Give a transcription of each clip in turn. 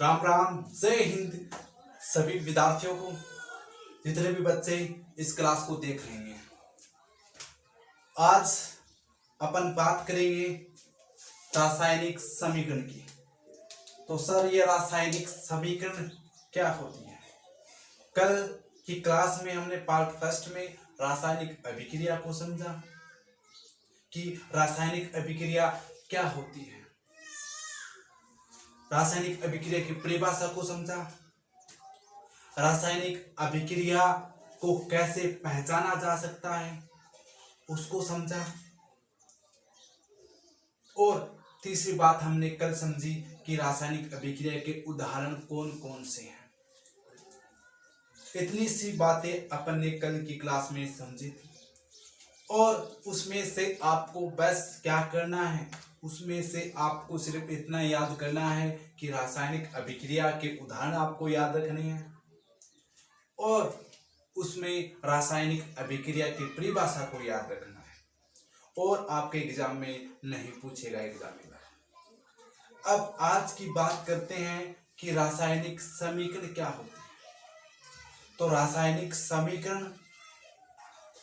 राम राम, जय हिंद सभी विद्यार्थियों को, जितने भी बच्चे इस क्लास को देख रहे हैं। आज अपन बात करेंगे रासायनिक समीकरण की। तो सर, ये रासायनिक समीकरण क्या होती है? कल की क्लास में हमने पार्ट फर्स्ट में रासायनिक अभिक्रिया को समझा कि रासायनिक अभिक्रिया क्या होती है, रासायनिक अभिक्रिया की परिभाषा को समझा, रासायनिक अभिक्रिया को कैसे पहचाना जा सकता है उसको समझा, और तीसरी बात हमने कल समझी कि रासायनिक अभिक्रिया के उदाहरण कौन कौन से हैं। इतनी सी बातें अपन ने कल की क्लास में समझी थी, और उसमें से आपको बस क्या करना है, उसमें से आपको सिर्फ इतना याद करना है कि रासायनिक अभिक्रिया के उदाहरण आपको याद रखने हैं, और उसमें रासायनिक अभिक्रिया की परिभाषा को याद रखना है, और आपके एग्जाम में नहीं पूछेगा एग्जामिनर। अब आज की बात करते हैं कि रासायनिक समीकरण क्या होते हैं। तो रासायनिक समीकरण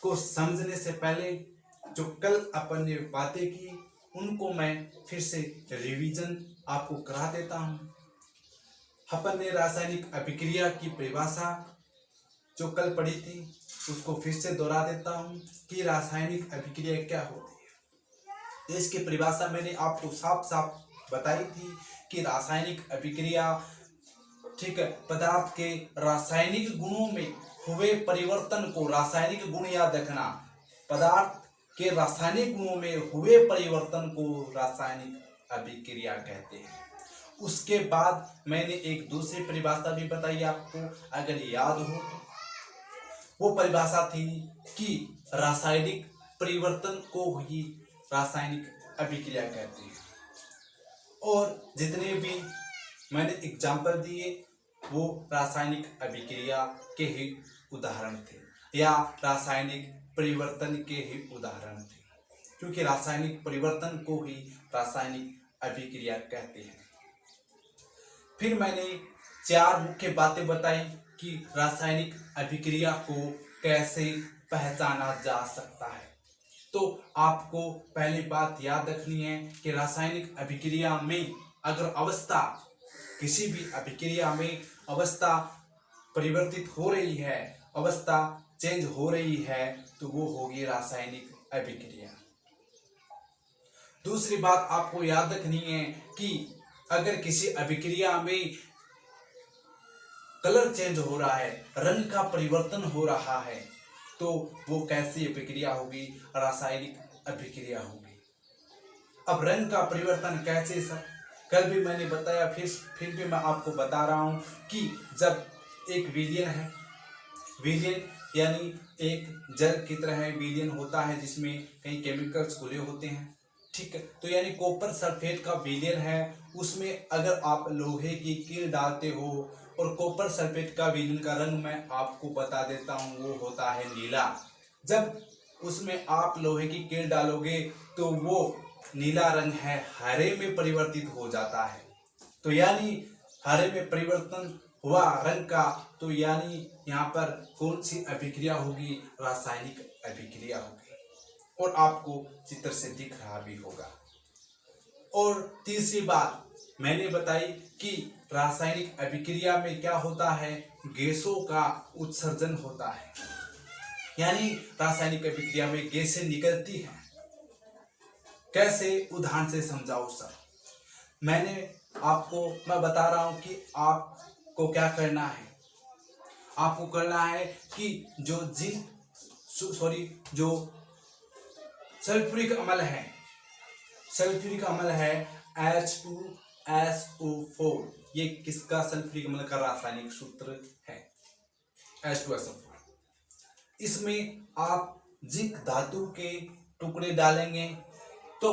को समझने से पहले जो कल अपन ने बातें की उनको मैं फिर से रिवीजन आपको करा देता हूं। अपन ने रासायनिक अभिक्रिया की परिभाषा जो कल पढ़ी थी उसको फिर से दोहरा देता हूं कि रासायनिक अभिक्रिया क्या होती है। इसकी परिभाषा मैंने आपको साफ साफ बताई थी कि रासायनिक अभिक्रिया, ठीक है, पदार्थ के रासायनिक गुणों में हुए परिवर्तन को, रासायनिक गुण याद रखना, पदार्थ के रासायनिक गुणों में हुए परिवर्तन को रासायनिक अभिक्रिया कहते हैं। उसके बाद मैंने एक दूसरी परिभाषा भी बताई आपको, अगर याद हो तो। वो परिभाषा थी कि रासायनिक परिवर्तन को ही रासायनिक अभिक्रिया कहते हैं, और जितने भी मैंने एग्जाम्पल दिए वो रासायनिक अभिक्रिया के ही उदाहरण थे, या रासायनिक परिवर्तन के ही उदाहरण थे, क्योंकि रासायनिक परिवर्तन को ही रासायनिक अभिक्रिया कहते हैं। फिर मैंने चार मुख्य बातें बताई कि रासायनिक अभिक्रिया को कैसे पहचाना जा सकता है। तो आपको पहली बात याद रखनी है कि रासायनिक अभिक्रिया में अगर अवस्था, किसी भी अभिक्रिया में अवस्था परिवर्तित हो रही है, अवस्था चेंज हो रही है, तो वो होगी रासायनिक अभिक्रिया। दूसरी बात आपको याद रखनी है कि अगर किसी अभिक्रिया में कलर चेंज हो रहा है, रंग का परिवर्तन हो रहा है, तो वो कैसी अभिक्रिया होगी? रासायनिक अभिक्रिया होगी। अब रंग का परिवर्तन कैसे सर? कल भी मैंने बताया, फिर भी मैं आपको बता रहा हूं कि जब एक विलयन है, विलयन यानी एक जल की तरह विलयन होता है जिसमें कई केमिकल्स घुले होते हैं, ठीक है, तो यानी कॉपर सल्फेट का विलयन है, उसमें अगर आप लोहे की कील डालते हो, और कॉपर सल्फेट का विलयन का रंग मैं आपको बता देता हूं, वो होता है नीला। जब उसमें आप लोहे की कील डालोगे तो वो नीला रंग है हरे में परिवर्तित हो जाता है। तो यानी हरे में परिवर्तन हुआ रंग का, तो यानी यहाँ पर कौन सी अभिक्रिया होगी? रासायनिक अभिक्रिया होगी, और आपको चित्र से दिख रहा भी होगा। और तीसरी बात मैंने बताई कि रासायनिक अभिक्रिया में क्या होता है? गैसों का उत्सर्जन होता है, यानी रासायनिक अभिक्रिया में गैसें निकलती हैं। कैसे? उदाहरण से समझाओ सर। मैं बता रहा हूं कि आपको क्या करना है। आपको करना है कि जो सल्फ्यूरिक अम्ल है, सल्फ्यूरिक अम्ल है H2SO4, ये किसका? सल्फ्यूरिक अम्ल का रासायनिक सूत्र है H2SO4। इसमें आप जिंक धातु के टुकड़े डालेंगे तो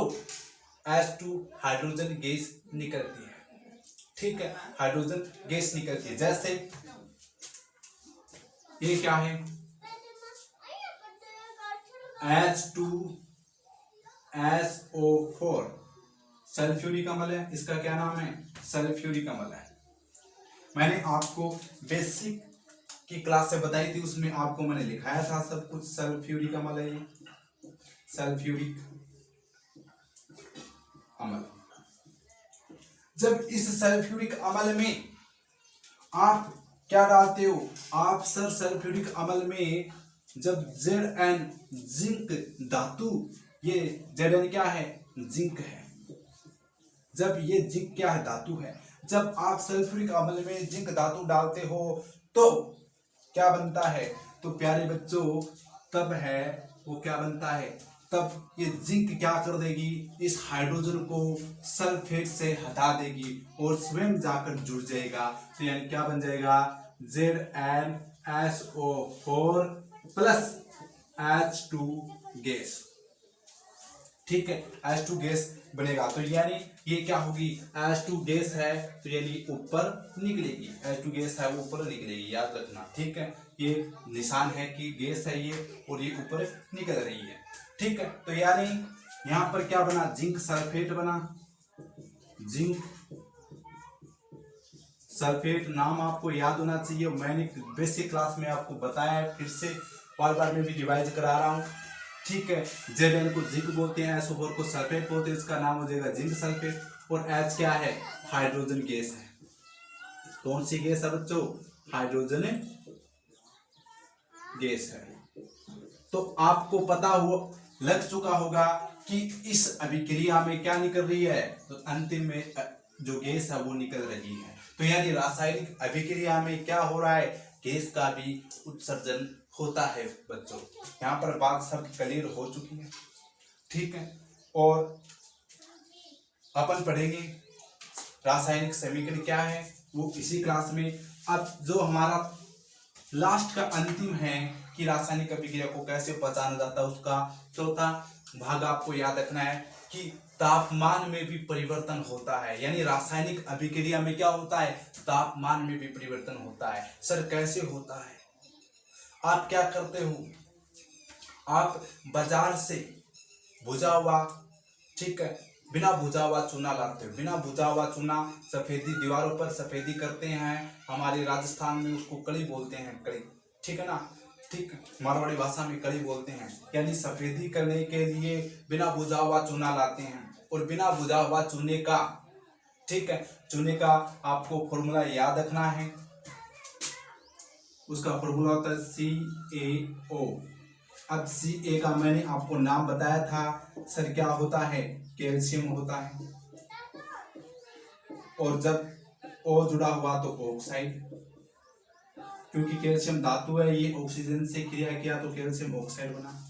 H2 हाइड्रोजन गैस निकलती है, ठीक है, हाइड्रोजन गैस निकलती है। जैसे ये क्या है? H2SO4 सल्फ्यूरिक अम्ल है, इसका क्या नाम है? सल्फ्यूरिक अम्ल है। मैंने आपको बेसिक की क्लास से बताई थी, उसमें आपको मैंने लिखाया था सब कुछ। सल्फ्यूरिक अम्ल है ये, सल्फ्यूरिक अम्ल। जब इस सल्फ्यूरिक अम्ल में आप क्या डालते हो, आप सर सल्फ्यूरिक अम्ल में जब Zn जिंक धातु, ये Zn क्या है, जिंक है। जब ये जिंक क्या है, धातु है। जब आप सल्फ्यूरिक अम्ल में जिंक धातु डालते हो तो क्या बनता है, तो प्यारे बच्चों तब है वो क्या बनता है, तब ये जिंक क्या कर देगी, इस हाइड्रोजन को सल्फेट से हटा देगी और स्वयं जाकर जुड़ जाएगा। तो यानी क्या बन जाएगा, ZnSO4 प्लस H2 गैस। ठीक है, H2 गैस बनेगा। तो यानी ये क्या होगी, H2 गैस है तो यानी ऊपर निकलेगी, H2 गैस है वो ऊपर निकलेगी, याद रखना। ठीक है, ये निशान है कि गैस है ये और ये ऊपर निकल रही है। ठीक है, तो यानी यहाँ पर क्या बना, जिंक सल्फेट बना। जिंक सल्फेट नाम आपको याद होना चाहिए, मैंने बेसिक क्लास में आपको बताया है, फिर से बार बार मैं भी रिवाइज करा रहा हूँ। ठीक है, Zn को जिंक बोलते हैं, SO4 को सल्फेट बोलते हैं, इसका नाम हो जाएगा जिंक सल्फेट। और H क्या है, हाइड्रोजन गैस है। कौन सी गैस है बच्चों, हाइड्रोजन गैस है। तो आपको पता हो लग चुका होगा कि इस अभिक्रिया में क्या निकल रही है, तो अंतिम में जो गैस है वो निकल रही है। तो यानी रासायनिक अभिक्रिया में क्या हो रहा है, गैस का भी उत्सर्जन होता है बच्चों। यहाँ पर बात सब क्लियर हो चुकी है। ठीक है, और अपन पढ़ेंगे रासायनिक समीकरण क्या है वो इसी क्लास में। अब जो हमारा लास्ट का अंतिम है कि रासायनिक अभिक्रिया को कैसे पहचाना जाता है, उसका चौथा भाग आपको याद रखना है कि तापमान में भी परिवर्तन होता है। यानी रासायनिक अभिक्रिया में क्या होता है, तापमान में भी परिवर्तन होता है। सर कैसे होता है, आप क्या करते हो, आप बाजार से भुजा हुआ, ठीक है, बिना भुजा हुआ चूना लाते हो। बिना भुजा हुआ चूना सफेदी, दीवारों पर सफेदी करते हैं, हमारे राजस्थान में उसको कड़ी बोलते हैं, कड़ी। ठीक है ना, ठीक, मारवाड़ी भाषा में कड़ी बोलते हैं। यानी सफेदी करने के लिए बिना भुजा हुआ चूना लाते हैं। और बिना भुजा हुआ चूने का, ठीक है, चूने का आपको फॉर्मूला याद रखना है। उसका फॉर्मूला होता है CaO। अब Ca का मैंने आपको नाम बताया था सर, क्या होता है, कैल्शियम होता है। और जब O जुड़ा हुआ तो ऑक्साइड, क्योंकि कैल्शियम धातु है, ये ऑक्सीजन से क्रिया किया तो कैल्शियम ऑक्साइड बना।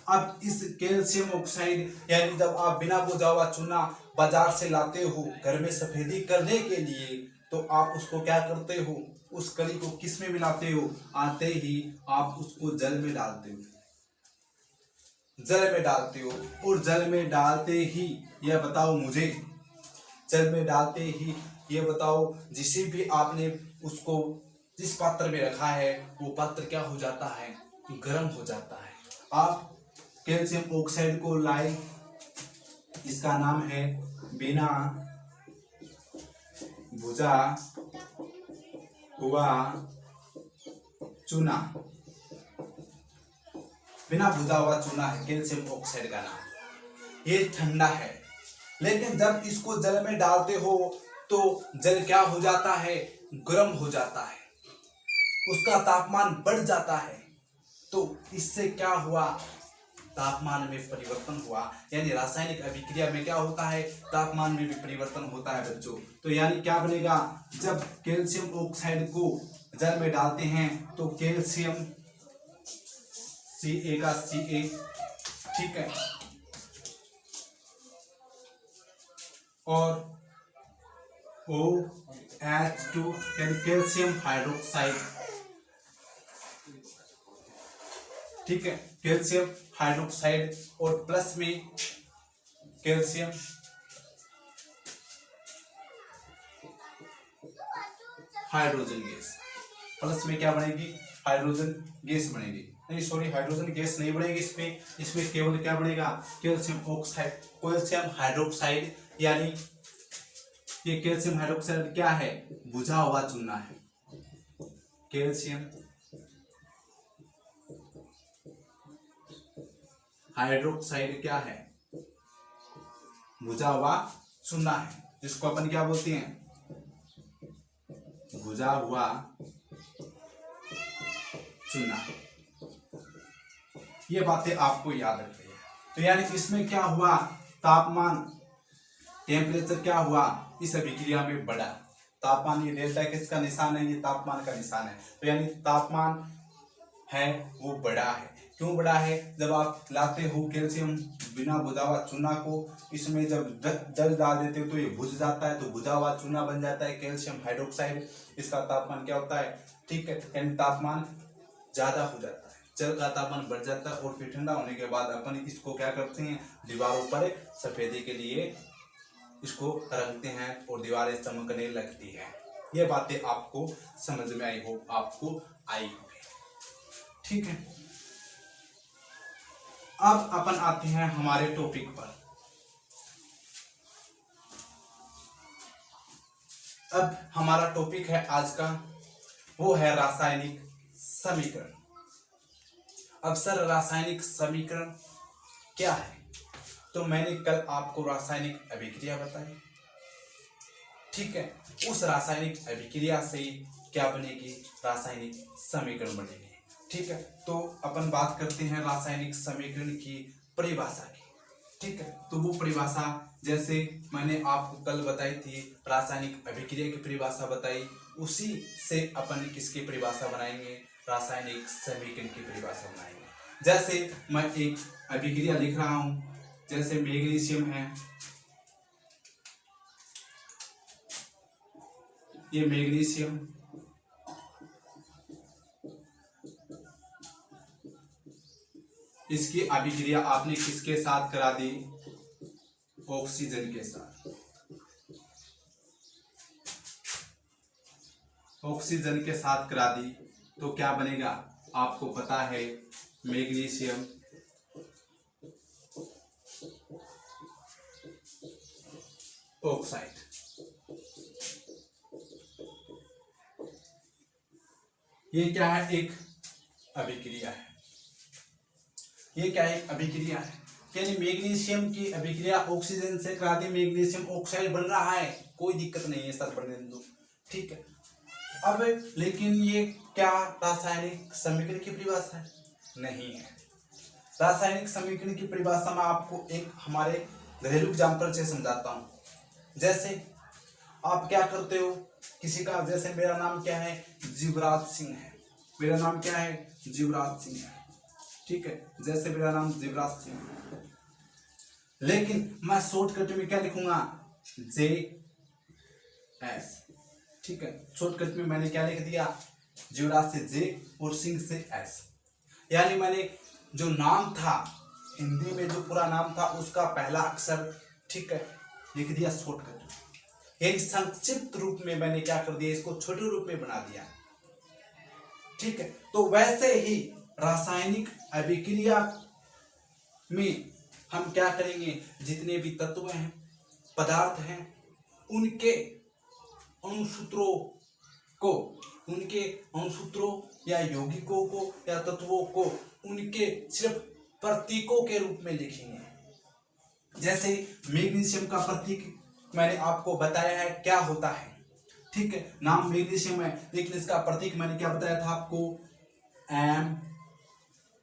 अब इस कैल्शियम ऑक्साइड, यानी जब आप बिना भुजा हुआ चूना बाजार से लाते हो घर में सफेदी करने के लिए, तो आप उसको क्या करते हो, उस कड़ी को किस में मिलाते हो, आते ही आप उसको जल में डालते हो। जल में डालते हो, और जल में डालते ही यह बताओ मुझे, जल में डालते ही ये बताओ, जिसे भी आपने उसको जिस पात्र में रखा है वो पात्र क्या हो जाता है, गर्म हो जाता है। आप कैल्शियम ऑक्साइड को लाए, इसका नाम है बिना भुजा हुआ चूना। बिना भुजा हुआ चूना है कैल्शियम ऑक्साइड का नाम। ये ठंडा है, लेकिन जब इसको जल में डालते हो तो जल क्या हो जाता है, गर्म हो जाता है, उसका तापमान बढ़ जाता है। तो इससे क्या हुआ, तापमान में परिवर्तन हुआ। यानी रासायनिक अभिक्रिया में क्या होता है, तापमान में भी परिवर्तन होता है बच्चों। तो यानी क्या बनेगा, जब कैल्शियम ऑक्साइड को जल में डालते हैं तो कैल्शियम Ca का Ca, ठीक है, और OH2 यानी कैल्शियम हाइड्रोक्साइड, ठीक है, कैल्शियम हाइड्रोक्साइड, और प्लस में कैल्शियम हाइड्रोजन गैस। प्लस में क्या बनेगी, हाइड्रोजन गैस बनेगी। नहीं सॉरी, हाइड्रोजन गैस नहीं बनेगी इसमें केवल क्या बनेगा, कैल्शियम ऑक्साइड, कैल्शियम हाइड्रोक्साइड यानी ये कैल्शियम हाइड्रोक्साइड क्या है? बुझा हुआ चूना है। कैल्शियम हाइड्रोक्साइड क्या है? बुझा हुआ चूना है, जिसको अपन क्या बोलते हैं? बुझा हुआ चूना। ये बातें आपको याद रखनी है। तो यानी इसमें क्या हुआ? तापमान, टेम्परेचर क्या हुआ? इस अभिक्रिया में बढ़ा। तापमान, ये डेल्टा किसका निशान है? ये तापमान का निशान है। तो यानी तापमान है वो बढ़ा है। क्यों बढ़ा है? जब आप लाते हो कैल्शियम बिना बुझा हुआ चूना को, इसमें जब जल डाल देते हो तो ये बुझ जाता है, तो बुझा हुआ चूना बन जाता है कैल्शियम हाइड्रोक्साइड। इसका तापमान क्या होता है? ठीक है, यानी तापमान ज्यादा हो जाता है, जल का तापमान बढ़ जाता है। और फिर ठंडा होने के बाद अपन इसको क्या करते हैं? दीवारों पर सफेदी के लिए इसको रखते हैं और दीवारें चमकने लगती है। ये बातें आपको समझ में आई हो, आपको आई होगी। ठीक है, अब अपन आते हैं हमारे टॉपिक पर। अब हमारा टॉपिक है आज का, वो है रासायनिक समीकरण। अब सर रासायनिक समीकरण क्या है? तो मैंने कल आपको रासायनिक अभिक्रिया बताई, ठीक है। उस रासायनिक अभिक्रिया से क्या बनेगी? रासायनिक समीकरण बनेगी, ठीक है। तो अपन बात करते हैं रासायनिक समीकरण की परिभाषा की, ठीक है। तो वो परिभाषा जैसे मैंने आपको कल बताई थी, रासायनिक अभिक्रिया की परिभाषा बताई, उसी से अपन किसकी परिभाषा बनाएंगे? रासायनिक समीकरण की परिभाषा बनाएंगे। जैसे मैं एक अभिक्रिया लिख रहा हूं, जैसे मैग्नीशियम है, ये मैग्नीशियम, इसकी अभिक्रिया आपने किसके साथ करा दी? ऑक्सीजन के साथ। ऑक्सीजन के साथ करा दी तो क्या बनेगा? आपको पता है, मैग्नीशियम ऑक्साइड। ये क्या है? एक अभिक्रिया है। ये क्या है? अभिक्रिया है। यानी मैग्नीशियम की अभिक्रिया ऑक्सीजन से करा दी, मैग्नीशियम ऑक्साइड बन रहा है, कोई दिक्कत नहीं है सर, बनने दो, ठीक है। अब लेकिन ये क्या रासायनिक समीकरण की परिभाषा है? नहीं है। रासायनिक समीकरण की परिभाषा में आपको एक हमारे घरेलू एग्जाम्पल से समझाता हूं। जैसे आप क्या करते हो, किसी का, जैसे मेरा नाम क्या है? जीवराज सिंह है। मेरा नाम क्या है? जीवराज सिंह है, ठीक है। जैसे मेरा नाम जीवराज सिंह है, लेकिन मैं शॉर्टकट में क्या लिखूंगा? जे एस, ठीक है। शॉर्टकट में मैंने क्या लिख दिया? जीवराज से जे और सिंह से एस। यानी मैंने जो नाम था, हिंदी में जो पूरा नाम था, उसका पहला अक्षर, ठीक है, लिख दिया शॉर्टकट। यानी संक्षिप्त रूप में मैंने क्या कर दिया? इसको छोटे रूप में बना दिया, ठीक है। तो वैसे ही रासायनिक अभिक्रिया में हम क्या करेंगे? जितने भी तत्व हैं, पदार्थ हैं, उनके अणुसूत्रों को, उनके अणुसूत्रों या यौगिकों को या तत्वों को उनके सिर्फ प्रतीकों के रूप में लिखेंगे। जैसे मैग्नीशियम का प्रतीक मैंने आपको बताया है क्या होता है, ठीक है। नाम मैग्नीशियम है, लेकिन इसका प्रतीक मैंने क्या बताया था आपको? एम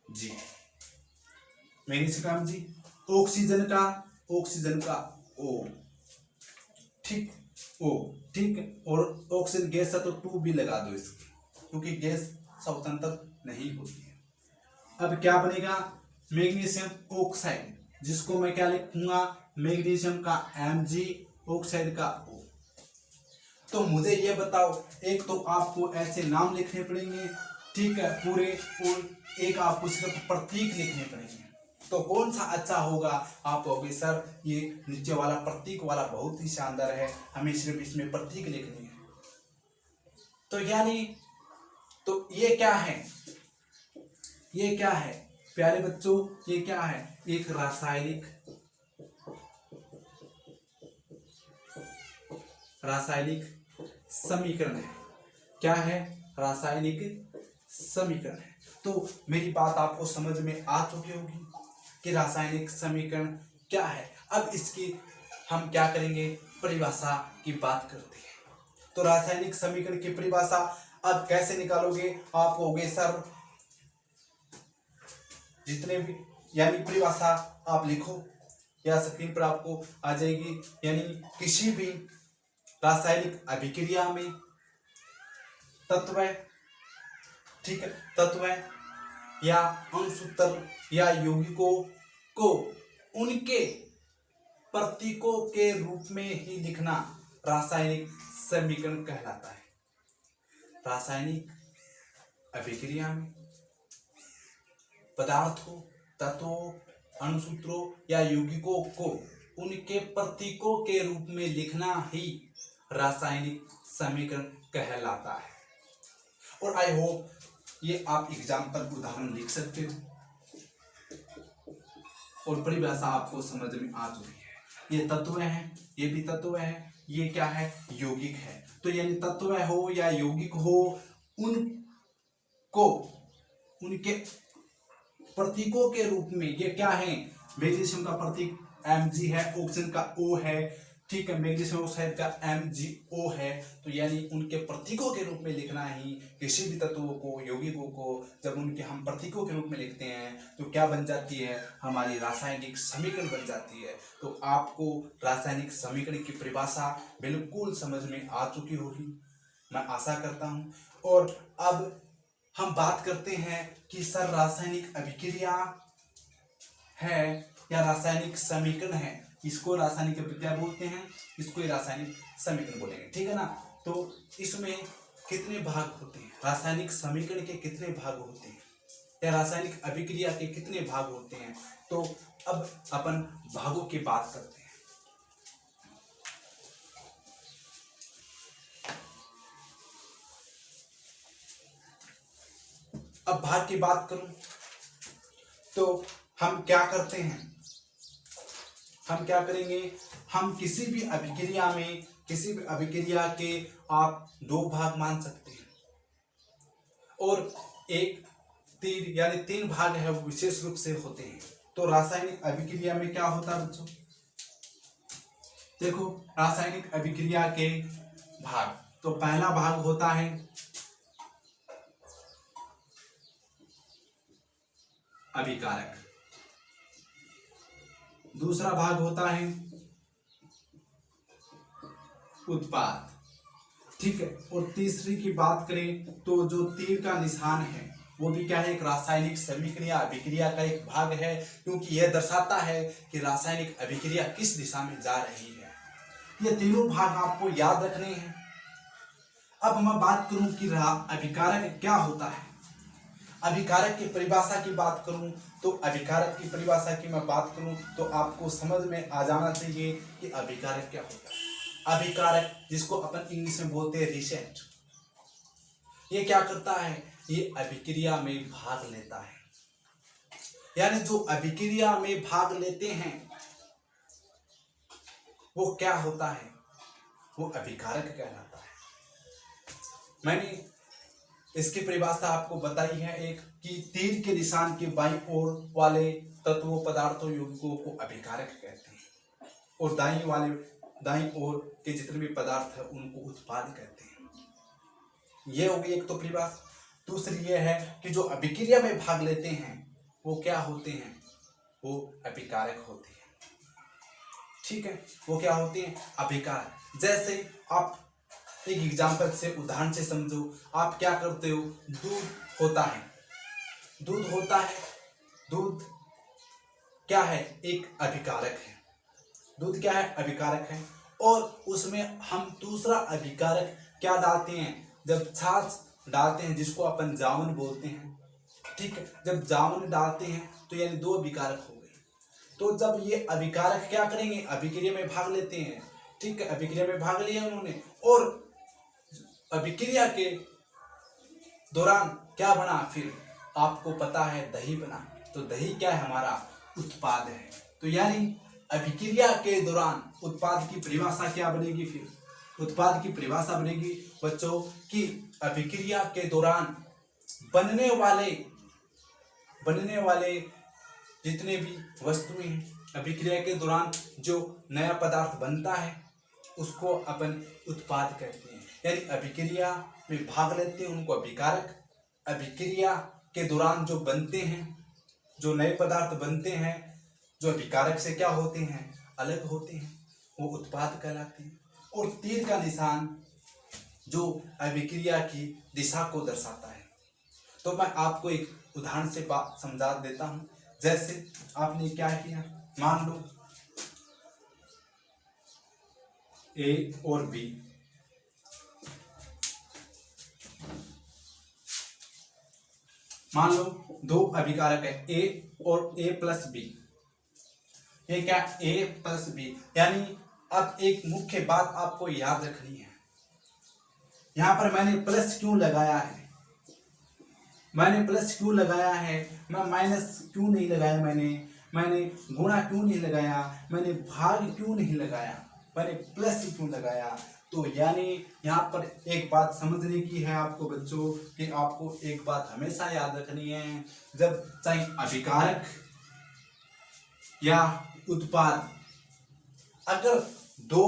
जी, मैग्नीशियम का एम जी। ऑक्सीजन का ओ, ठीक, ओ, ठीक है। और ऑक्सीजन गैस है तो 2 भी लगा दो इसकी, क्योंकि गैस स्वतंत्र नहीं होती है। अब क्या बनेगा? मैग्नीशियम ऑक्साइड, जिसको मैं क्या लिखूंगा? मैग्नीशियम का Mg, ऑक्साइड का O। तो मुझे ये बताओ, एक तो आपको ऐसे नाम लिखने पड़ेंगे, ठीक है, पूरे, और एक आपको सिर्फ प्रतीक लिखने पड़ेंगे। तो कौन सा अच्छा होगा? आप कहोगे सर ये नीचे वाला प्रतीक वाला बहुत ही शानदार है, हमें सिर्फ इसमें प्रतीक लिखनी है। तो यानी, तो ये क्या है? ये क्या है प्यारे बच्चों? ये क्या है? एक रासायनिक रासायनिक समीकरण है। क्या है? रासायनिक समीकरण है। तो मेरी बात आपको समझ में आ चुकी होगी कि रासायनिक समीकरण क्या है। अब इसकी हम क्या करेंगे, परिभाषा की बात करते हैं। तो रासायनिक समीकरण की परिभाषा अब कैसे निकालोगे, आप कहोगे सर जितने भी यानी परिभाषा आप लिखो या स्क्रीन पर आपको आ जाएगी, यानी किसी भी रासायनिक अभिक्रिया में तत्व, ठीक है, तत्व या अंशसूत्र या यौगिकों को उनके प्रतीकों के रूप में ही लिखना रासायनिक समीकरण कहलाता है। रासायनिक अभिक्रिया में पदार्थों, तत्वों, अणुसूत्रों या यौगिकों को उनके प्रतीकों के रूप में लिखना ही रासायनिक समीकरण कहलाता है। और आई होप ये आप एग्जाम्पल उदाहरण लिख सकते हो और परिभाषा आपको समझ में आ चुकी है। ये तत्व है, ये भी तत्व है, ये क्या है, यौगिक है। तो यानी तत्व हो या यौगिक हो, उनको उनके प्रतीकों के रूप में, ये क्या है, मैग्नीशियम का प्रतीक Mg है, ऑक्सीजन का O है, ठीक है, मैग्नीशियम ऑक्साइड का MgO है। तो यानी उनके प्रतीकों के रूप में लिखना ही किसी भी तत्वों को, यौगिकों को जब उनके हम प्रतीकों के रूप में लिखते हैं तो क्या बन जाती है, हमारी रासायनिक समीकरण बन जाती है। तो आपको रासायनिक समीकरण की परिभाषा बिल्कुल समझ में आ चुकी होगी, मैं आशा करता हूँ। और अब हम बात करते हैं कि सर रासायनिक अभिक्रिया है या रासायनिक समीकरण है, इसको रासायनिक अभिक्रिया बोलते हैं, इसको रासायनिक समीकरण बोलेंगे, ठीक है ना। तो इसमें कितने भाग होते हैं, रासायनिक समीकरण के कितने भाग होते हैं या रासायनिक अभिक्रिया के कितने भाग होते हैं। तो अब अपन भागों की बात करते हैं। अब भाग की बात करूं तो हम क्या करते हैं, हम क्या करेंगे, हम किसी भी अभिक्रिया में, किसी भी अभिक्रिया के आप दो भाग मान सकते हैं और एक तीन यानी तीन भाग है वो विशेष रूप से होते हैं। तो रासायनिक अभिक्रिया में क्या होता है बच्चों, देखो रासायनिक अभिक्रिया के भाग, तो पहला भाग होता है अभिकारक, दूसरा भाग होता है उत्पाद, ठीक है, और तीसरी की बात करें तो जो तीर का निशान है वो भी क्या है, एक रासायनिक समीकरण या अभिक्रिया का एक भाग है, क्योंकि यह दर्शाता है कि रासायनिक अभिक्रिया किस दिशा में जा रही है। ये तीनों भाग आपको याद रखने हैं। अब मैं बात करूं कि अभिकारक क्या होता है, अभिकारक की परिभाषा की बात करूं तो अभिकारक की परिभाषा की मैं बात करूं तो आपको समझ में आ जाना चाहिए कि अभिकारक क्या होता है। अभिकारक जिसको अपन इंग्लिश में बोलते हैं रिसेंट, ये क्या करता है, ये अभिक्रिया में भाग लेता है, यानी जो अभिक्रिया में भाग लेते हैं वो क्या होता है, वो अभिकारक कहलाता है। मैंने इसकी परिभाषा आपको बताई है एक, कि तीर के निशान के बाईं ओर वाले तत्वों, पदार्थों, यौगिकों को अभिकारक कहते हैं और दाईं ओर के जितने भी पदार्थ है उनको उत्पाद कहते हैं। ये होगी एक तो परिभाषा। दूसरी ये है कि जो अभिक्रिया में भाग लेते हैं वो क्या होते हैं, वो अभिकारक होते हैं, ठीक है, वो क्या होते हैं, अभिकारक। जैसे आप एक एग्जाम्पल से, उदाहरण से समझो, आप क्या करते हो, दूध होता है, दूध क्या है, एक अभिकारक है, दूध क्या है, अभिकारक है। और उसमें हम दूसरा अभिकारक क्या डालते हैं, जब छाछ डालते हैं जिसको अपन जामुन बोलते हैं, ठीक है, जब जामुन डालते हैं तो यानी दो अभिकारक हो गए। तो जब ये अभिकारक क्या करेंगे, अभिक्रिया में भाग लेते हैं, ठीक है, अभिक्रिया में भाग लिया उन्होंने और अभिक्रिया के दौरान क्या बना, फिर आपको पता है दही बना। तो दही क्या है, हमारा उत्पाद है। तो यानी अभिक्रिया के दौरान उत्पाद की परिभाषा क्या बनेगी, फिर उत्पाद की परिभाषा बनेगी बच्चों कि अभिक्रिया के दौरान बनने वाले जितने भी वस्तुएं हैं, अभिक्रिया के दौरान जो नया पदार्थ बनता है उसको अपन उत्पाद कहते हैं। यानी अभिक्रिया में भाग लेते हैं उनको अभिकारक, अभिक्रिया के दौरान जो बनते हैं, जो नए पदार्थ बनते हैं, जो अभिकारक से क्या होते हैं, अलग होते हैं, वो उत्पाद कहलाते हैं। और तीर का निशान जो अभिक्रिया की दिशा को दर्शाता है। तो मैं आपको एक उदाहरण से बात समझा देता हूं। जैसे आपने क्या किया, मान लो ए और बी, मान लो दो अभिकारक है ए और ए प्लस बी। ये क्या, ए प्लस बी। यानी अब एक मुख्य बात आपको याद रखनी है, यहां पर मैंने प्लस क्यों लगाया है, मैंने प्लस क्यों लगाया है, मैं माइनस क्यों नहीं लगाया, मैंने गुणा क्यों नहीं लगाया, मैंने भाग क्यों नहीं लगाया, मैंने प्लस क्यों लगाया। तो यानी यहाँ पर एक बात समझने की है आपको बच्चों कि आपको एक बात हमेशा याद रखनी है, जब चाहे अभिकारक या उत्पाद अगर दो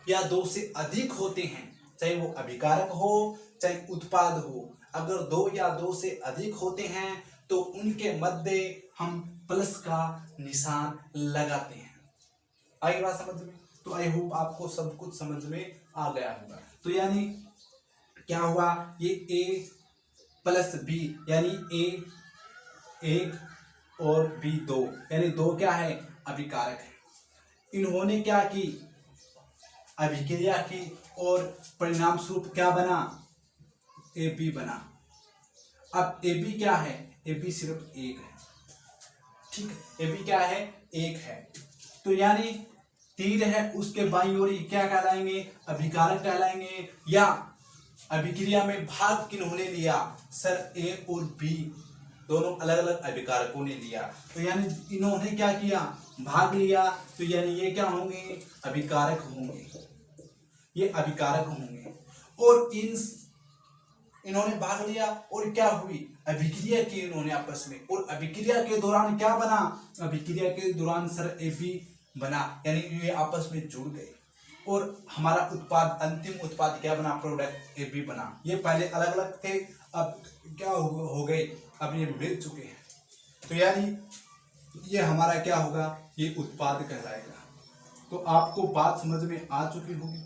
या दो से अधिक होते हैं, चाहे वो अभिकारक हो चाहे उत्पाद हो, अगर दो या दो से अधिक होते हैं तो उनके मध्य हम प्लस का निशान लगाते हैं। आई बात समझ में? तो आई होप आपको सब कुछ समझ में आ गया होगा। तो यानी क्या हुआ, ये ए प्लस बी यानी ए एक और बी दो, यानी दो क्या है, अभिकारक है। इन्होंने क्या की, अभिक्रिया की और परिणाम स्वरूप क्या बना, ए बी बना। अब ए बी क्या है, ए बी सिर्फ एक है, ठीक है, ए बी क्या है, एक है। तो यानी तीर है उसके बाईं ओर क्या कहलाएंगे, अभिकारक कहलाएंगे। या अभिक्रिया में भाग किन्होंने लिया, सर ए और बी दोनों अलग अलग अभिकारकों ने लिया। तो यानी इन्होंने क्या किया, भाग लिया, तो यानी ये क्या होंगे, अभिकारक होंगे, ये अभिकारक होंगे। और इन्होंने भाग लिया और क्या हुई, अभिक्रिया की इन्होंने आपस में, और अभिक्रिया के दौरान क्या बना, अभिक्रिया के दौरान सर ए बी बना, यानी ये आपस में जुड़ गए और हमारा उत्पाद, अंतिम उत्पाद क्या बना, प्रोडक्ट ए बी बना। ये पहले अलग अलग थे, अब क्या हो गए, अब ये मिल चुके हैं। तो यानी ये हमारा क्या होगा, ये उत्पाद कहलाएगा। तो आपको बात समझ में आ चुकी होगी।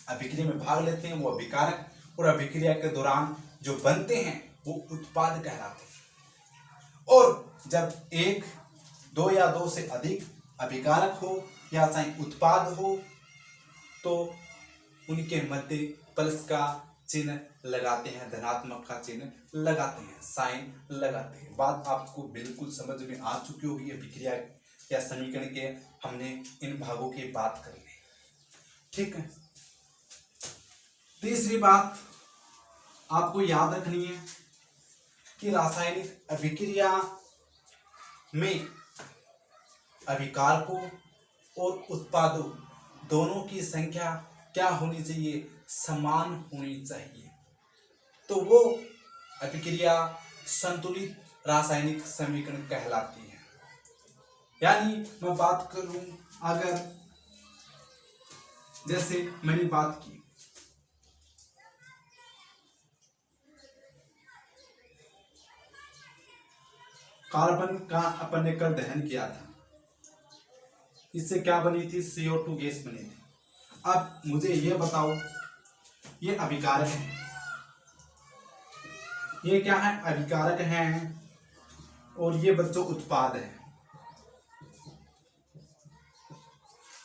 अभिक्रिया में भाग लेते हैं वो अभिकारक, और अभिक्रिया के दौरान जो बनते हैं वो उत्पाद कहलाते हैं। और जब एक, दो या दो से अधिक अभिकारक हो या चाहे उत्पाद हो तो उनके मध्य प्लस का चिन्ह लगाते हैं, धनात्मक का चिन्ह लगाते हैं, साइन लगाते हैं। बात आपको बिल्कुल समझ में आ चुकी होगी। अभिक्रिया या समीकरण के हमने इन भागों की बात कर ली, ठीक है। तीसरी बात आपको याद रखनी है कि रासायनिक अभिक्रिया में अभिकारकों और उत्पादों दोनों की संख्या क्या होनी चाहिए, समान होनी चाहिए। तो वो अभिक्रिया संतुलित रासायनिक समीकरण कहलाती है। यानी मैं बात करूं, अगर जैसे मैंने बात की कार्बन का अपन ने कल दहन किया था, इससे क्या बनी थी, CO2 गैस बनी थी। अब मुझे ये बताओ, ये अभिकारक है, ये क्या है, अभिकारक हैं, और ये बच्चों उत्पाद है।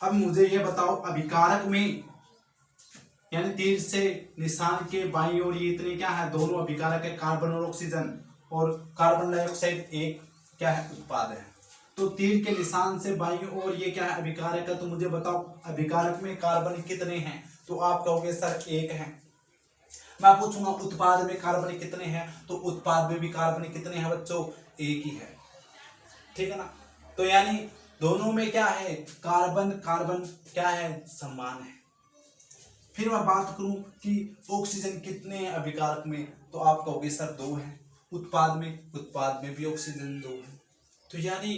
अब मुझे ये बताओ, अभिकारक में यानी तीर से निशान के बाईं ओर ये इतने क्या है, दोनों अभिकारक है, कार्बन और ऑक्सीजन, और कार्बन डाइऑक्साइड एक क्या है, उत्पाद है। तो तीर के निशान से बाईं ओर ये क्या है, अभिकारक है। तो मुझे बताओ अभिकारक में कार्बन कितने हैं, तो आप कहोगे सर एक है। मैं पूछूंगा उत्पाद में कार्बन कितने हैं, तो उत्पाद में भी कार्बन कितने हैं बच्चों, एक ही है, ठीक है ना। तो यानी दोनों में क्या है, कार्बन कार्बन क्या है, समान है। फिर मैं बात करूं कि ऑक्सीजन कितने हैं अभिकारक में, तो आप कहोगे सर 2 है। उत्पाद में भी ऑक्सीजन 2 है। तो यानी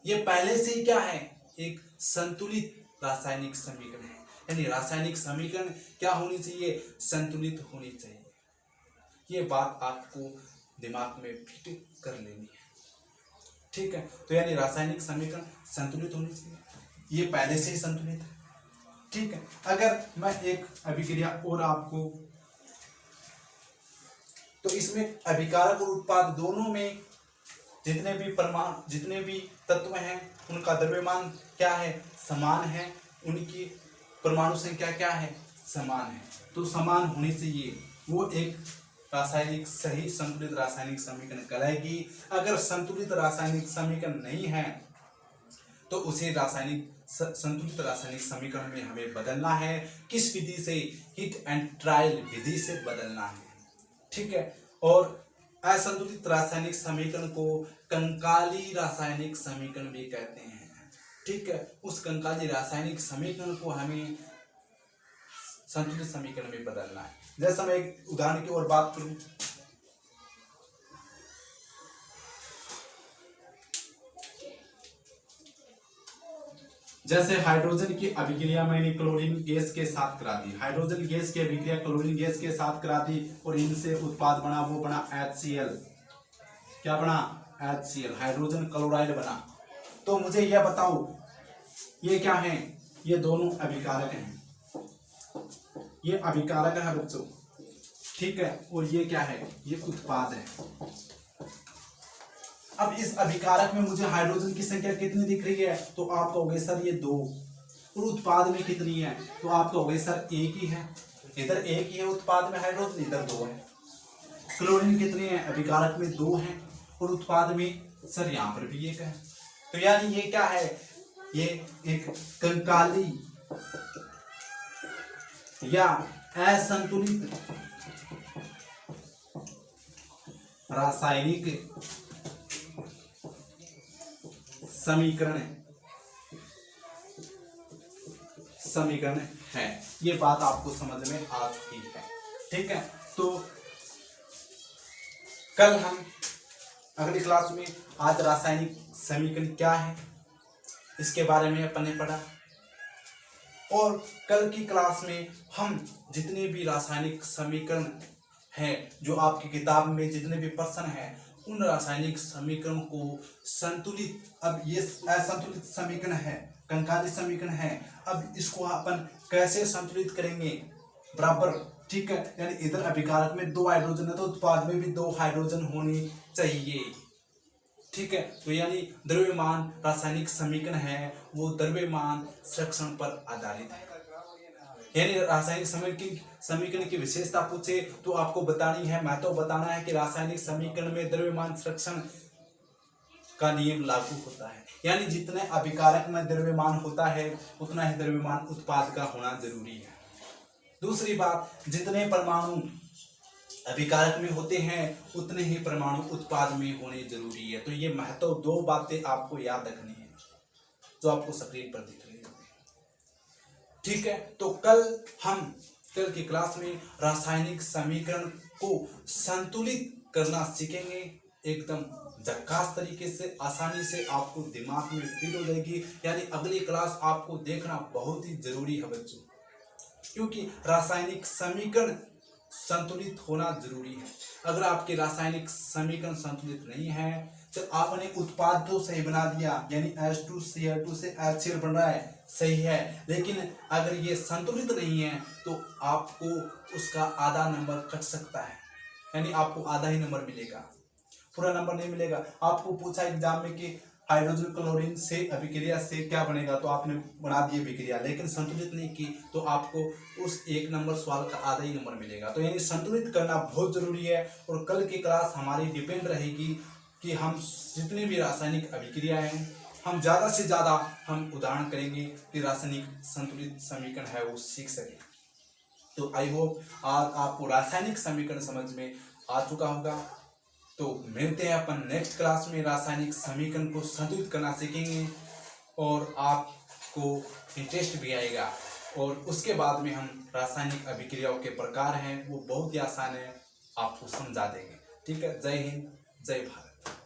ये पहले से ही क्या है, एक संतुलित रासायनिक समीकरण है। यानी रासायनिक समीकरण क्या होनी चाहिए, संतुलित होनी चाहिए। ये बात आपको दिमाग में फिट कर लेनी है, ठीक है। तो यानी रासायनिक समीकरण संतुलित होनी चाहिए, ये पहले से ही संतुलित है, ठीक है। अगर मैं एक अभिक्रिया और आपको, तो इसमें अभिकारक और उत्पाद दोनों में जितने भी तत्व हैं उनका द्रव्यमान क्या है, समान है, उनकी परमाणु संख्या क्या है, समान है। तो समान होने से ये वो एक रासायनिक सही संतुलित रासायनिक समीकरण कहलाएगी। अगर संतुलित रासायनिक समीकरण नहीं है तो उसे संतुलित रासायनिक समीकरण में हमें बदलना है। किस विधि से, हिट एंड ट्रायल विधि से बदलना है, ठीक है। और असंतुलित रासायनिक समीकरण को कंकाली रासायनिक समीकरण भी कहते हैं, ठीक है। उस कंकाली रासायनिक समीकरण को हमें संतुलित समीकरण में बदलना है। जैसा मैं एक उदाहरण की ओर बात करूं, जैसे हाइड्रोजन की अभिक्रिया मैंने क्लोरीन गैस के साथ करा दी, हाइड्रोजन गैस की अभिक्रिया क्लोरीन गैस के साथ करा दी और इनसे उत्पाद बना, वो बना HCl। क्या बना, HCl, हाइड्रोजन क्लोराइड बना। तो मुझे यह बताओ ये क्या है, ये दोनों अभिकारक हैं, ये अभिकारक है बच्चों, ठीक है। और ये क्या है, ये उत्पाद है। अब इस अभिकारक में मुझे हाइड्रोजन की संख्या कितनी दिख रही है, तो आप कहोगे सर ये 2। और उत्पाद में कितनी है, तो आप कहोगे सर 1 ही है। इधर 1 ही है उत्पाद में हाइड्रोजन, इधर 2 है। क्लोरीन कितने हैं, अभिकारक में 2 है और उत्पाद में सर यहाँ पर भी 1 है। तो यानी ये क्या है, ये एक कंकाली या असंतुलित रासायनिक समीकरण है। ये बात आपको समझ में आ चुकी है, ठीक है। तो कल हम अगली क्लास में आज रासायनिक समीकरण क्या है इसके बारे में अपन ने पढ़ा, और कल की क्लास में हम जितने भी रासायनिक समीकरण हैं जो आपकी किताब में जितने भी प्रश्न हैं उन रासायनिक समीकरण को संतुलित, अब ये असंतुलित समीकरण है, कंकाली समीकरण है, अब इसको अपन कैसे संतुलित करेंगे बराबर, ठीक है। यानी इधर अभिकारक में 2 हाइड्रोजन है तो उत्पाद में भी 2 हाइड्रोजन होनी चाहिए, ठीक है। तो यानी द्रव्यमान रासायनिक समीकरण है वो द्रव्यमान संरक्षण पर आधारित है। यानी रासायनिक समीकरण की विशेषता पूछे तो आपको बतानी है, महत्व बताना है कि रासायनिक समीकरण में द्रव्यमान संरक्षण का नियम लागू होता है। यानी जितने अभिकारक में द्रव्यमान होता है उतना ही द्रव्यमान उत्पाद का होना जरूरी है। दूसरी बात, जितने परमाणु अभिकारक में होते हैं उतने ही परमाणु उत्पाद में होने जरूरी है। तो ये महत्व 2 बातें आपको याद रखनी है जो आपको स्क्रीन पर दिख रही है, ठीक है। तो कल की क्लास में रासायनिक समीकरण को संतुलित करना सीखेंगे, एकदम झक्कास तरीके से, आसानी से आपको दिमाग में फिट हो जाएगी। यानी अगली क्लास आपको देखना बहुत ही जरूरी है बच्चों, क्योंकि रासायनिक समीकरण संतुलित होना जरूरी है। अगर आपके रासायनिक समीकरण संतुलित नहीं है तो आपने उत्पाद तो सही बना दिया, यानी H2Cl2 से HCl बन रहा है, सही है, लेकिन अगर ये संतुलित नहीं है तो आपको उसका आधा नंबर कट सकता है, यानी आपको आधा ही नंबर मिलेगा, पूरा नंबर नहीं मिलेगा। आपको पूछा एग्जाम में कि हाइड्रोजन क्लोरीन से अभिक्रिया से क्या बनेगा, तो आपने बना दी अभिक्रिया, लेकिन संतुलित नहीं की तो आपको उस 1 नंबर सवाल का आधा ही नंबर मिलेगा। तो यानी संतुलित करना बहुत जरूरी है। और कल की क्लास हमारी डिपेंड रहेगी कि हम जितनी भी रासायनिक अभिक्रिया हैं हम ज़्यादा से ज़्यादा हम उदाहरण करेंगे कि रासायनिक संतुलित समीकरण है वो सीख सकें। तो आई होप आज आपको रासायनिक समीकरण समझ में आ चुका होगा। तो मिलते हैं अपन नेक्स्ट क्लास में, रासायनिक समीकरण को संतुलित करना सीखेंगे और आपको इंटरेस्ट भी आएगा। और उसके बाद में हम रासायनिक अभिक्रियाओं के प्रकार हैं वो बहुत ही आसान है, आपको समझा देंगे। ठीक है, जय हिंद, जय भारत।